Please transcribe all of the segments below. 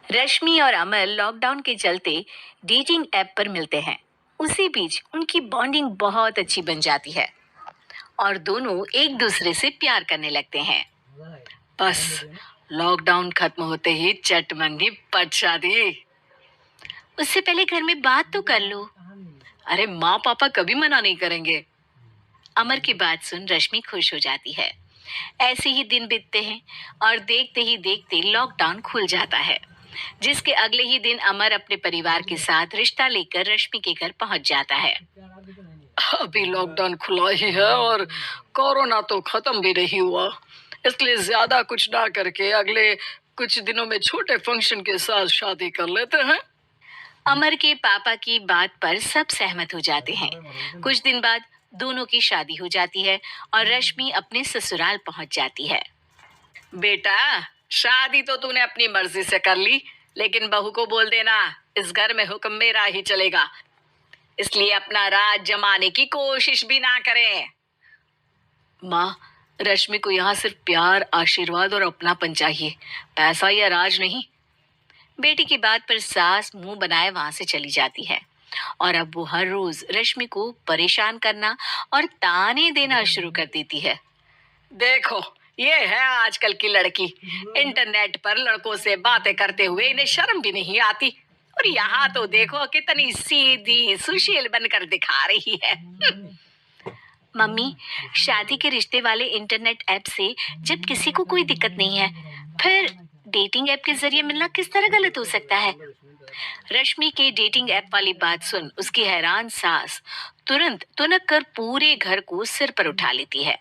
रश्मि और अमर लॉकडाउन के चलते डेटिंग ऐप पर मिलते हैं। उसी बीच उनकी बॉन्डिंग बहुत अच्छी बन जाती है और दोनों एक दूसरे से प्यार करने लगते हैं। बस लॉकडाउन खत्म होते ही चट मंगी पट शादी। उससे पहले घर में बात तो कर लो। अरे माँ पापा कभी मना नहीं करेंगे। अमर की बात सुन रश्मि खुश हो जाती है। ऐसे ही दिन बीतते हैं और देखते ही देखते लॉकडाउन खुल जाता है, जिसके अगले ही दिन अमर अपने परिवार के साथ रिश्ता लेकर रश्मि के घर पहुंच जाता है। अभी लॉकडाउन खुला ही है और कोरोना तो खत्म भी नहीं हुआ, इसलिए ज्यादा कुछ ना करके अगले कुछ दिनों में छोटे फंक्शन के साथ शादी कर लेते हैं। अमर के पापा की बात पर सब सहमत हो जाते हैं। कुछ दिन बाद दोनों की शादी हो जाती है और रश्मि अपने ससुराल पहुंच जाती है। बेटा, शादी तो तूने अपनी मर्जी से कर ली, लेकिन बहू को बोल देना इस घर में हुक्म मेरा ही चलेगा, इसलिए अपना राज जमाने की कोशिश भी ना करें। माँ, रश्मि को यहाँ सिर्फ प्यार, आशीर्वाद और अपनापन चाहिए, पैसा या राज नहीं। बेटी की बात पर सास मुंह बनाए वहां से चली जाती है और अब वो हर रोज रश्मि को परेशान करना और ताने देना शुरू कर देती है। देखो, ये है आजकल की लड़की। इंटरनेट पर लड़कों से बातें करते हुए इन्हें शर्म भी नहीं आती, और यहाँ तो देखो कितनी सीधी सुशील बनकर दिखा रही है। मम्मी, शादी के रिश्ते वाले इंटरनेट ऐप से जब किसी को कोई दिक्कत नहीं है, फिर डेटिंग ऐप के जरिए मिलना किस तरह गलत हो सकता है? रश्मि के डेटिंग ऐप वाली बात सुन उसकी हैरान सास तुरंत तुनक कर पूरे घर को सिर पर उठा लेती है,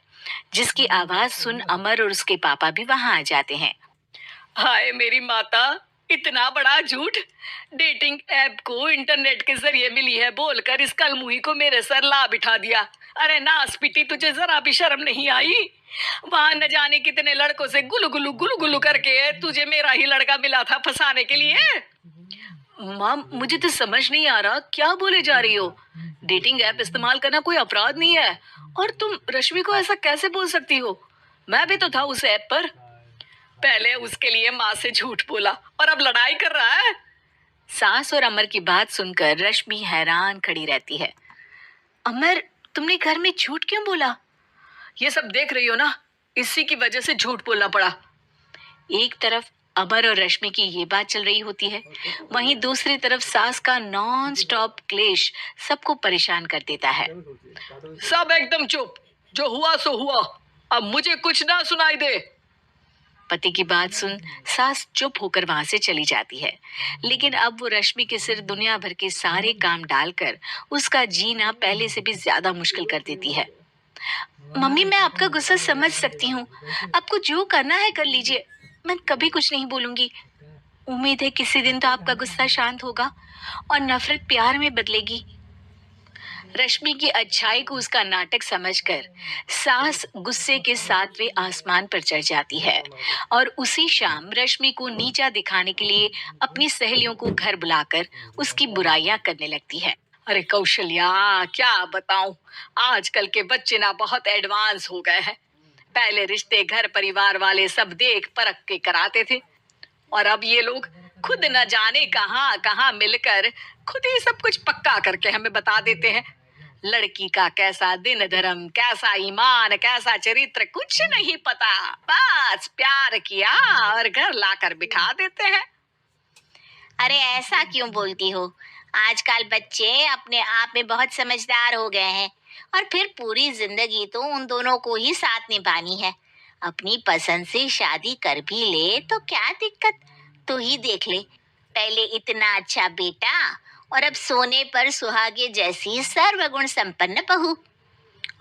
जिसकी आवाज सुन अमर और उसके पापा भी वहां आ जाते हैं। हाय मेरी माता, इतना बड़ा झूठ! डेटिंग ऐप को इंटरनेट के जरिए मिली है बोलकर इस कलमुही को मेरे सर ला बिठा दिया। अरे नास पिटी, तुझे जरा भी शर्म नहीं आई? वहां न जाने कितने लड़कों से गुलू गुलू करके तुझे मेरा ही लड़का मिला था फंसाने के लिए। माँ, मुझे तो समझ नहीं आ रहा क्या बोले जा रही हो। डेटिंग ऐप इस्तेमाल करना कोई अपराध नहीं है, और तुम रश्मि को ऐसा कैसे बोल सकती हो? मैं भी तो था उस ऐप पर। पहले उसके लिए माँ से झूठ बोला और अब लड़ाई कर रहा है। सास और अमर की बात सुनकर रश्मि हैरान खड़ी रहती है। अमर, तुमने घर में झूठ क्यों बोला? ये सब देख रही हो ना, इसी की वजह से झूठ बोलना पड़ा। एक तरफ अमर और रश्मि की ये बात चल रही होती है, वहीं दूसरी तरफ सास का नॉन स्टॉप क्लेश सबको परेशान कर देता है। सब एकदम चुप, जो हुआ सो हुआ, अब मुझे कुछ ना सुनाई दे। पति की बात सुन सास चुप होकर वहां से चली जाती है, लेकिन अब वो रश्मि के सिर दुनिया भर के सारे काम डालकर उसका जीना पहले से भी ज्यादा मुश्किल कर देती है। मम्मी, मैं आपका गुस्सा समझ सकती हूँ। आपको जो करना है कर लीजिए, मैं कभी कुछ नहीं बोलूंगी। उम्मीद है किसी दिन तो आपका गुस्सा शांत होगा और नफरत प्यार में बदलेगी। रश्मि की अच्छाई को उसका नाटक समझकर सास गुस्से के सातवें आसमान पर चढ़ जाती है और उसी शाम रश्मि को नीचा दिखाने के लिए अपनी सहेलियों को घर बुलाकर उसकी बुराइयां करने लगती है। अरे कौशल्या, क्या बताऊं, आजकल के बच्चे ना बहुत एडवांस हो गए हैं। पहले रिश्ते घर परिवार वाले सब देख परख के कराते थे, और अब ये लोग खुद न जाने कहाँ कहाँ मिलकर खुद ही सब कुछ पक्का करके हमें बता देते हैं। लड़की का कैसा दिन धर्म, कैसा ईमान, कैसा चरित्र कुछ नहीं पता, बस प्यार किया और घर लाकर बिठा देते हैं। अरे ऐसा क्यों बोलती हो? आजकल बच्चे अपने आप में बहुत समझदार हो गए हैं और फिर पूरी जिंदगी तो उन दोनों को ही साथ निभानी है। अपनी पसंद से शादी कर भी ले तो क्या दिक्कत? तू ही देख ले, पहले इतना अच्छा बेटा और अब सोने पर सुहागे जैसी सर्वगुण संपन्न बहू।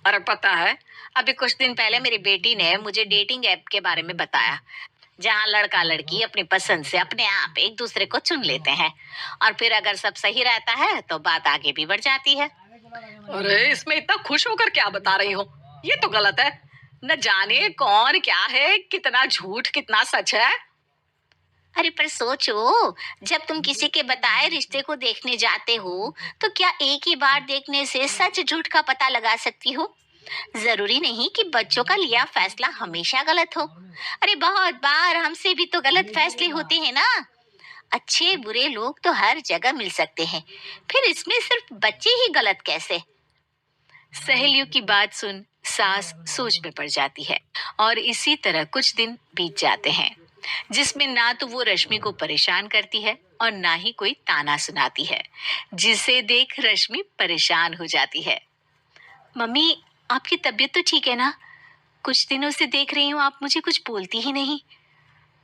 और पता है, अभी कुछ दिन पहले मेरी बेटी ने मुझे डेटिंग ऐप के बारे में बताया, जहाँ लड़का लड़की अपनी पसंद से अपने आप एक दूसरे को चुन लेते हैं, और फिर अगर सब सही रहता है तो बात आगे भी बढ़ जाती है। अरे इसमें इतना खुश होकर क्या बता रही हो? ये तो गलत है। न जाने कौन क्या है, कितना झूठ कितना सच है। अरे पर सोचो, जब तुम किसी के बताए रिश्ते को देखने जाते हो तो क्या एक ही बार देखने से सच झूठ का पता लगा सकती हो? जरूरी नहीं कि बच्चों का लिया फैसला हमेशा गलत हो। अरे बहुत बार हमसे भी तो गलत फैसले होते हैं ना। अच्छे बुरे लोग तो हर जगह मिल सकते हैं, फिर इसमें सिर्फ बच्चे ही गलत कैसे? सहेलियों की बात सुन सास सोच में पड़ जाती है और इसी तरह कुछ दिन बीत जाते हैं जिसमें ना तो वो रश्मि को परेशान करती है और ना ही कोई ताना सुनाती है, जिसे देख रश्मि परेशान हो जाती है। मम्मी, आपकी तबीयत तो ठीक है ना? कुछ दिनों से देख रही हूँ आप मुझे कुछ बोलती ही नहीं।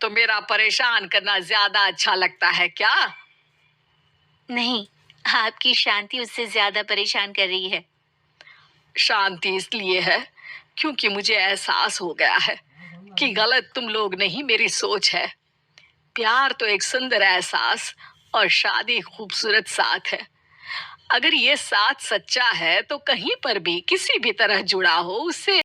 तो मेरा परेशान करना ज्यादा अच्छा लगता है क्या? नहीं, आपकी शांति उससे ज्यादा परेशान कर रही है। शांति इसलिए है क्योंकि मुझे एहसास हो गया है कि गलत तुम लोग नहीं, मेरी सोच है। प्यार तो एक सुंदर एहसास और शादी खूबसूरत साथ है। अगर ये साथ सच्चा है तो कहीं पर भी किसी भी तरह जुड़ा हो उससे